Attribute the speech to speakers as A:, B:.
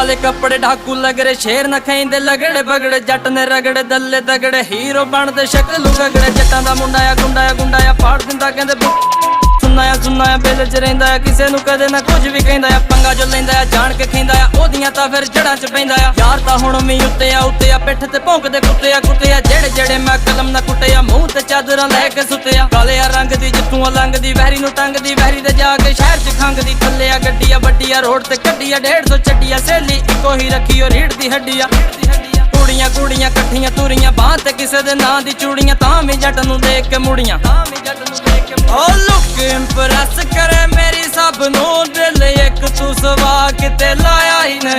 A: ਕਾਲੇ ਕੱਪੜੇ ਢਾਕੂ ਲੱਗਰੇ ਸ਼ੇਰ ਨਾ ਖੈਂਦੇ ਲਗੜੇ ਬਗੜੇ ਜੱਟ ਨੇ ਰਗੜੇ ਦੱਲੇ ਤਗੜੇ ਹੀਰੋ ਬਣਦੇ ਸ਼ਕਲ ਗਗੜੇ ਜੱਟਾਂ ਦਾ ਮੁੰਡਾ ਆ ਗੁੰਡਾ ਆ ਪਾੜ ਦਿੰਦਾ ਕਹਿੰਦੇ ਸੁਣਨਾ ਆ ਬੇਲ ਚ ਰਹਿੰਦਾ ਆ ਕਿਸੇ ਨੂੰ ਕਦੇ ਨਾ ਕੁਝ ਵੀ ਕਹਿੰਦਾ ਆ ਪੰਗਾ ਜੋ ਲੈਂਦਾ ਆ ਜਾਣ ਕੇ ਖੈਂਦਾ ਆ ਉਹਦੀਆਂ ਤਾਂ ਫਿਰ ਜੜਾਂ ਚ ਪੈਂਦਾ ਆ ਯਾਰ ਤਾਂ ਹੁਣ ਵੀ ਉੱਤੇ ਆ ਪਿੱਠ ਤੇ ਭੌਂਕਦੇ ਕੁੱਤੇ ਆ ਜਿਹੜੇ ਮੈਂ ਕਲਮ ਨਾ ਕੁੱਟਿਆ ਮੂੰਹ ਤੇ ਚਾਦਰਾਂ ਲੈ ਕੇ ਸੁੱਤਿਆ ਕਾਲੇ ਆ ਰੰਗ ਦੀ ਜਿੱਤੂਆਂ ਲੰਘਦੀ ਵਹਿਰੀ ਨੂੰ ਟੰਗਦੀ ਵਹਿਰੀ ਤੇ ਜਾ ਕੇ ਸ਼ਹਿਰ ਚ ਖੰਗਦੀ ਥੱਲੇ ਆ ਗੱਡੀ ਆ ਵੱਡੀ ਆ ਰੋਡ ਤੇ ਕੱਢੀ ਆ 150 ਚੱਡੀ ਆ ਸਹੇਲੀ ਇੱਕੋ ਹੀ ਰੱਖੀ ਓ ਰੀੜ ਦੀ ਹੱਡੀ ਆ ਕੁੜੀਆਂ ਇਕੱਠੀਆਂ ਤੁਰੀਆਂ ਬਾਂਹ ਤੇ ਕਿਸੇ ਦੇ ਨਾਂ ਦੀ ਚੂੜੀਆਂ ਤਾਂ ਵੀ ਜੱਟ ਨੂੰ ਦੇਖ ਕੇ ਮੁੜੀਆਂ ਓ ਲੁੱਕ ਇੰਪ੍ਰੈਸ ਕਰੇ ਮੇਰੀ ਸਭ ਨੂੰ ਦਿਲ ਇੱਕ ਤੂੰ ਸਵਾ ਕਿਤੇ ਲਾਇਆ ਹੀ ਨਹੀਂ।